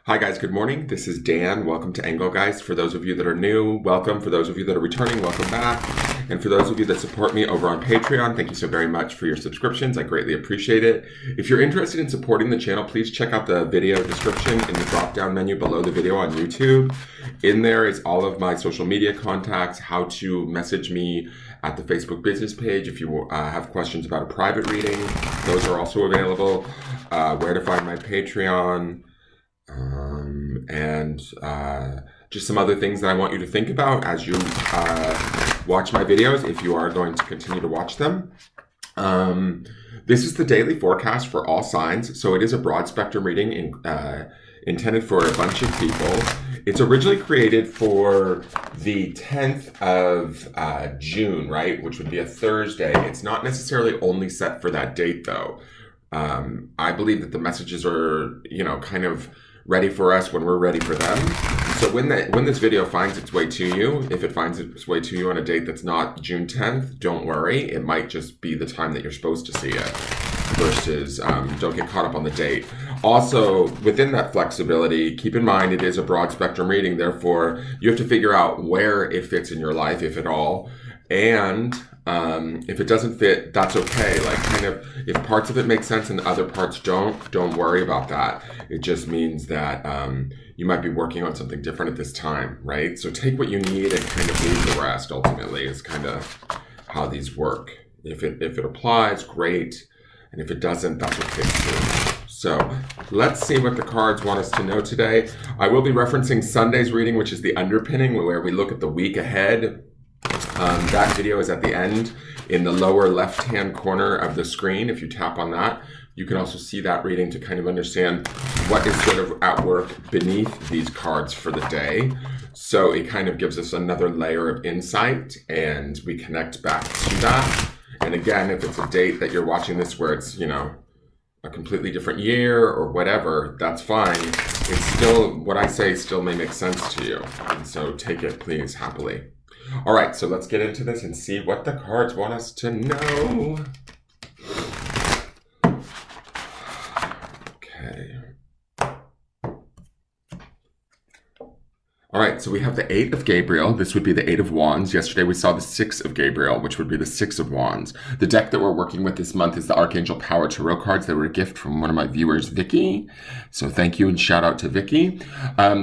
Hi guys, good morning. This is Dan. Welcome to Engelgeist. For those of you that are new, welcome. For those of you that are returning, welcome back. And for those of you that support me over on Patreon, thank you so very much for your subscriptions. I greatly appreciate it. If you're interested in supporting the channel, please check out the video description in the drop-down menu below the video on YouTube. In there is all of my social media contacts, how to message me at the Facebook business page. If you have questions about a private reading, those are also available. Where to find my Patreon. And just some other things that I want you to think about as you watch my videos, if you are going to continue to watch them. This is the daily forecast for all signs, so it is a broad spectrum reading intended for a bunch of people. It's originally created for the 10th of June, right, which would be a Thursday. It's not necessarily only set for that date, though. I believe that the messages are, kind of ready for us when we're ready for them. So when this video finds its way to you, if it finds its way to you on a date that's not June 10th, don't worry. It might just be the time that you're supposed to see it versus don't get caught up on the date. Also, within that flexibility, keep in mind it is a broad spectrum reading. Therefore, you have to figure out where it fits in your life, if at all. And if it doesn't fit, that's okay. Like, kind of, if parts of it make sense and other parts don't worry about that. It just means that you might be working on something different at this time, right? So take what you need and kind of leave the rest, ultimately, is kind of how these work. If it applies, great. And if it doesn't, that's okay too. So let's see what the cards want us to know today. I will be referencing Sunday's reading, which is the underpinning, where we look at the week ahead. That video is at the end in the lower left-hand corner of the screen. If you tap on that, you can also see that reading to kind of understand what is sort of at work beneath these cards for the day. So it kind of gives us another layer of insight, and we connect back to that. And again, if it's a date that you're watching this where it's, a completely different year or whatever, that's fine. It's still, what I say still may make sense to you. And so take it, please, happily. All right, so let's get into this and see what the cards want us to know. Okay. All right, so we have the 8 of Gabriel. This would be the 8 of Wands. Yesterday we saw the 6 of Gabriel, which would be the 6 of Wands. The deck that we're working with this month is the Archangel Power Tarot cards. They were a gift from one of my viewers, Vicky. So thank you and shout out to Vicky.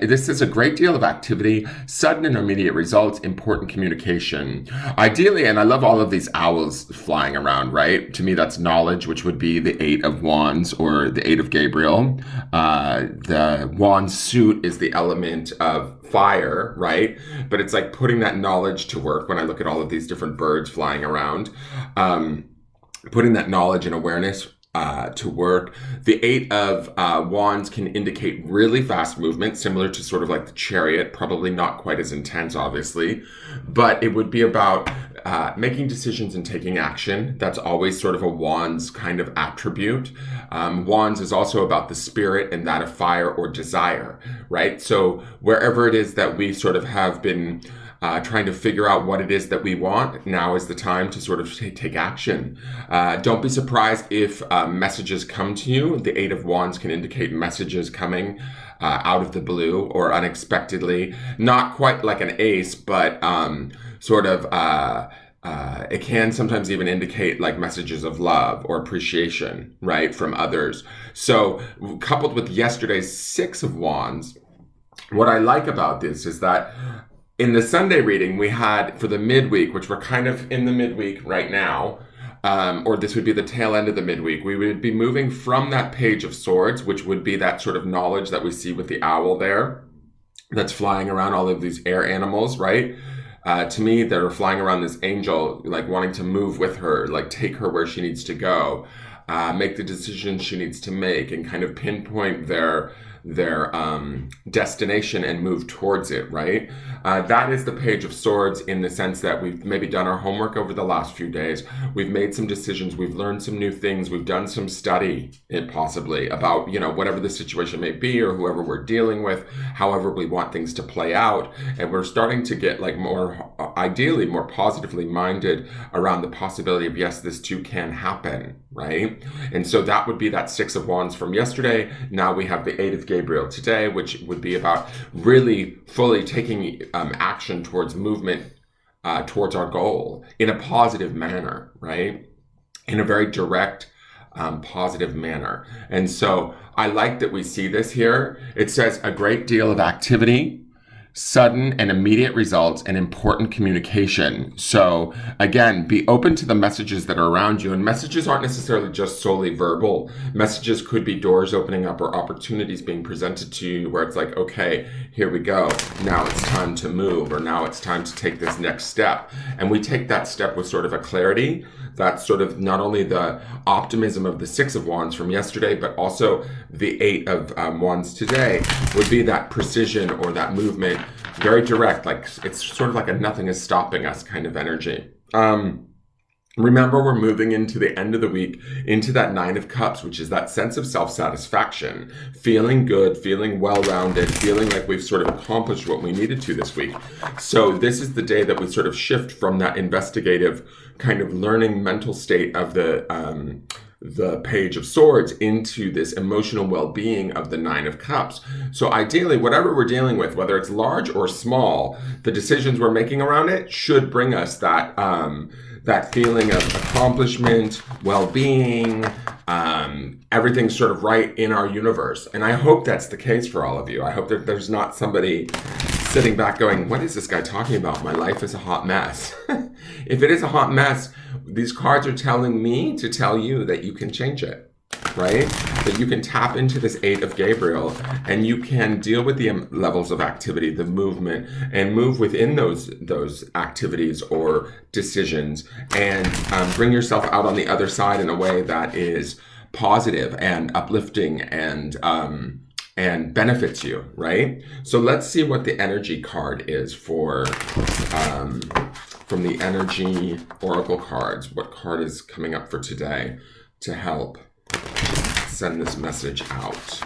This is a great deal of activity, sudden and immediate results, important communication. Ideally, and I love all of these owls flying around, right? To me, that's knowledge, which would be the 8 of Wands or the 8 of Gabriel. The wand suit is the element of fire, right? But it's like putting that knowledge to work when I look at all of these different birds flying around. Putting that knowledge and awareness to work. The 8 of Wands can indicate really fast movement, similar to sort of like the Chariot, probably not quite as intense, obviously, but it would be about making decisions and taking action. That's always sort of a Wands kind of attribute. Wands is also about the spirit and that of fire or desire, right? So wherever it is that we sort of have been trying to figure out what it is that we want, now is the time to sort of take action. Don't be surprised if messages come to you. The 8 of Wands can indicate messages coming out of the blue or unexpectedly. Not quite like an ace, but sort of it can sometimes even indicate like messages of love or appreciation, right, from others. So coupled with yesterday's 6 of Wands, what I like about this is that in the Sunday reading we had for the midweek, which we're kind of in the midweek right now, or this would be the tail end of the midweek, we would be moving from that Page of Swords, which would be that sort of knowledge that we see with the owl there, that's flying around all of these air animals, right? To me, they're flying around this angel, like wanting to move with her, like take her where she needs to go, make the decisions she needs to make, and kind of pinpoint their destination and move towards it, right? That is the Page of Swords in the sense that we've maybe done our homework over the last few days. We've made some decisions. We've learned some new things. We've done some study, possibly, about, whatever the situation may be or whoever we're dealing with, however we want things to play out. And we're starting to get like ideally more positively minded around the possibility of, yes, this too can happen, right? And so that would be that Six of Wands from yesterday. Now we have the Eight of Gabriel today, which would be about really fully taking action towards movement towards our goal in a positive manner, right? In a very direct, positive manner. And so I like that we see this here. It says a great deal of activity, sudden and immediate results, and important communication. So again, be open to the messages that are around you. And messages aren't necessarily just solely verbal. Messages could be doors opening up or opportunities being presented to you where it's like, okay, here we go. Now it's time to move, or now it's time to take this next step. And we take that step with sort of a clarity. That's sort of not only the optimism of the Six of Wands from yesterday, but also the Eight of Wands today would be that precision or that movement, very direct, like it's sort of like a nothing is stopping us kind of energy. Remember, we're moving into the end of the week, into that Nine of Cups, which is that sense of self-satisfaction, feeling good, feeling well-rounded, feeling like we've sort of accomplished what we needed to this week. So this is the day that we sort of shift from that investigative kind of learning mental state of the Page of Swords into this emotional well-being of the Nine of Cups. So ideally, whatever we're dealing with, whether it's large or small, the decisions we're making around it should bring us that that feeling of accomplishment, well-being, everything's sort of right in our universe. And I hope that's the case for all of you. I hope that there's not somebody sitting back going, what is this guy talking about? My life is a hot mess. If it is a hot mess, these cards are telling me to tell you that you can change it, right? That you can tap into this Eight of Gabriel and you can deal with the levels of activity, the movement, and move within those activities or decisions and bring yourself out on the other side in a way that is positive and uplifting and benefits you, right? So let's see what the energy card is for from the energy oracle cards. What card is coming up for today to help send this message out?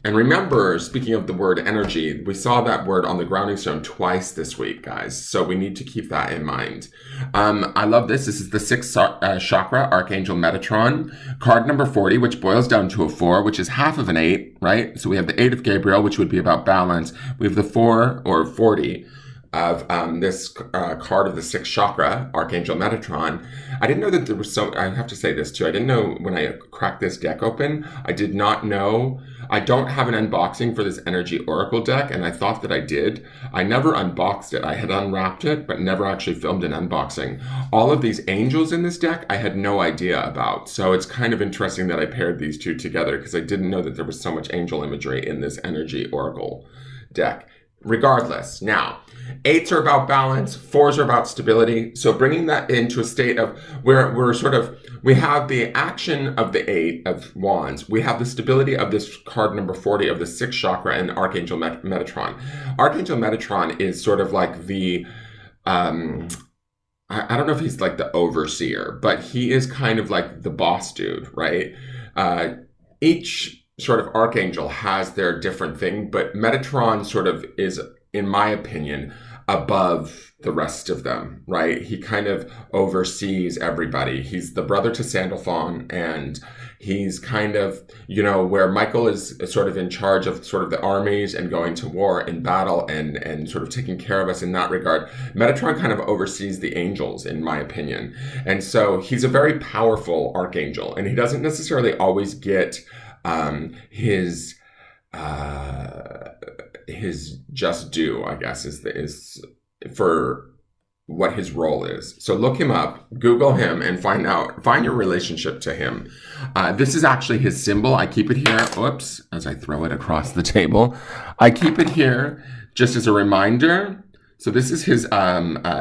And remember, speaking of the word energy, we saw that word on the grounding stone twice this week, guys. So we need to keep that in mind. I love this. This is the sixth chakra, Archangel Metatron, card number 40, which boils down to a 4, which is half of an 8, right? So we have the 8 of Gabriel, which would be about balance. We have the 4 or 40 of this card of the sixth chakra, Archangel Metatron. I didn't know that there was I have to say this too. I didn't know when I cracked this deck open, I did not know. I don't have an unboxing for this energy oracle deck, and I thought that I did. I never unboxed it. I had unwrapped it, but never actually filmed an unboxing. All of these angels in this deck, I had no idea about. So it's kind of interesting that I paired these two together because I didn't know that there was so much angel imagery in this energy oracle deck. Regardless, now, 8s are about balance, 4s are about stability. So bringing that into a state of where we have the action of the 8 of Wands. We have the stability of this card number 40 of the sixth chakra and Archangel Metatron. Archangel Metatron is sort of like the, I don't know if he's like the overseer, but he is kind of like the boss dude, right? Each sort of archangel has their different thing, but Metatron sort of is, in my opinion, above the rest of them, right? He kind of oversees everybody. He's the brother to Sandalphon, and he's kind of, where Michael is sort of in charge of sort of the armies and going to war in battle and sort of taking care of us in that regard. Metatron kind of oversees the angels, in my opinion. And so he's a very powerful archangel, and he doesn't necessarily always get his just due, I guess, is for what his role is. So look him up, Google him, and find your relationship to him. This is actually his symbol. I keep it here. Oops, as I throw it across the table. I keep it here just as a reminder. So this is his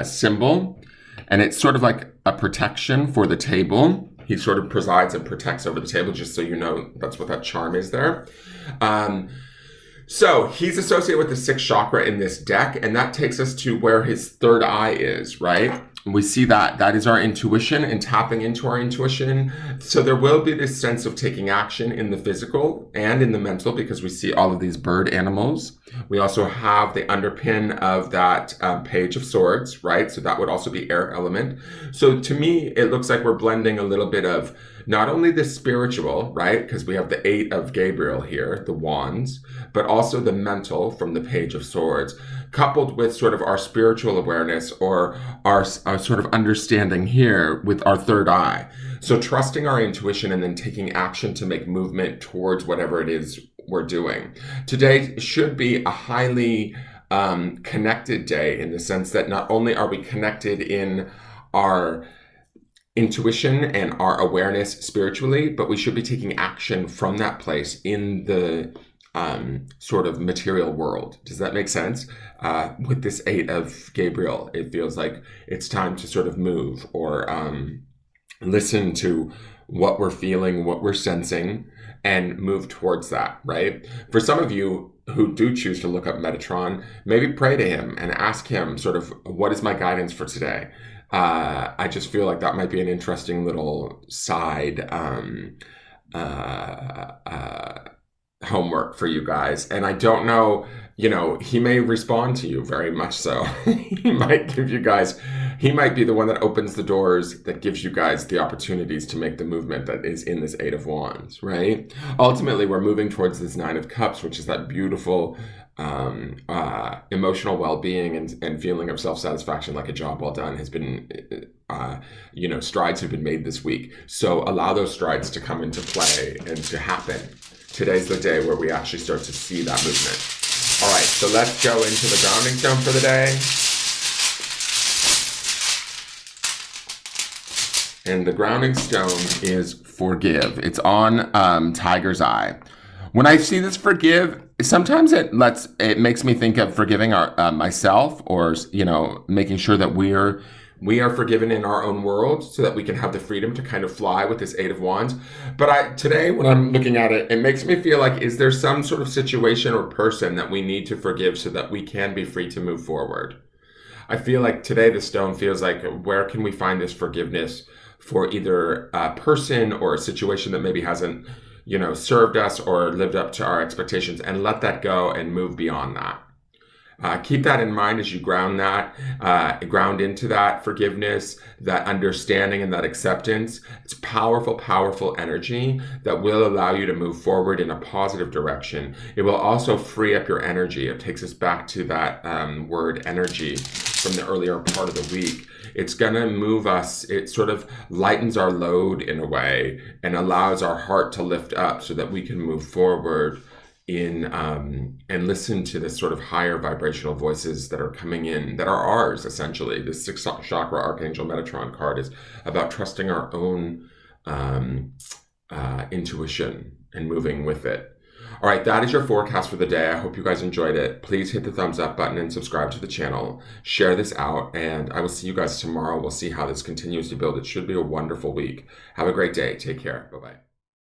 symbol, and it's sort of like a protection for the table. He sort of presides and protects over the table, just so you know that's what that charm is there. So he's associated with the sixth chakra in this deck, and that takes us to where his third eye is, right? we see that is our intuition and tapping into our intuition. So there will be this sense of taking action in the physical and in the mental, because we see all of these bird animals. We also have the underpin of that Page of Swords, right? So that would also be air element. So to me, it looks like we're blending a little bit of not only the spiritual, right? Because we have the 8 of Gabriel here, the wands, but also the mental from the Page of Swords, coupled with sort of our spiritual awareness, or our sort of understanding here with our third eye. So trusting our intuition and then taking action to make movement towards whatever it is we're doing. Today should be a highly connected day, in the sense that not only are we connected in our intuition and our awareness spiritually, but we should be taking action from that place in the sort of material world. Does that make sense? With this 8 of Gabriel, it feels like it's time to sort of move, or listen to what we're feeling, what we're sensing, and move towards that, right? For some of you who do choose to look up Metatron, maybe pray to him and ask him sort of, what is my guidance for today? I just feel like that might be an interesting little side homework for you guys. And I don't know, he may respond to you very much so. He might be the one that opens the doors, that gives you guys the opportunities to make the movement that is in this 8 of Wands, right? Ultimately, we're moving towards this 9 of Cups, which is that beautiful emotional well-being and feeling of self-satisfaction, like a job well done has been, strides have been made this week. So allow those strides to come into play and to happen. Today's the day where we actually start to see that movement. All right, so let's go into the grounding stone for the day. And the grounding stone is forgive. It's on Tiger's Eye. When I see this forgive, sometimes it makes me think of forgiving myself, or making sure that we are forgiven in our own world, so that we can have the freedom to kind of fly with this 8 of Wands. But today, when I'm looking at it, it makes me feel like, is there some sort of situation or person that we need to forgive so that we can be free to move forward? I feel like today the stone feels like, where can we find this forgiveness for either a person or a situation that maybe hasn't served us or lived up to our expectations, and let that go and move beyond that. Keep that in mind as you ground into that forgiveness, that understanding, and that acceptance. It's powerful, powerful energy that will allow you to move forward in a positive direction. It will also free up your energy. It takes us back to that word energy from the earlier part of the week. It's going to move us. It sort of lightens our load in a way and allows our heart to lift up, so that we can move forward in and listen to this sort of higher vibrational voices that are coming in, that are ours, essentially. This 6th chakra Archangel Metatron card is about trusting our own intuition and moving with it. All right, that is your forecast for the day. I hope you guys enjoyed it. Please hit the thumbs up button and subscribe to the channel. Share this out, and I will see you guys tomorrow. We'll see how this continues to build. It should be a wonderful week. Have a great day. Take care. Bye-bye.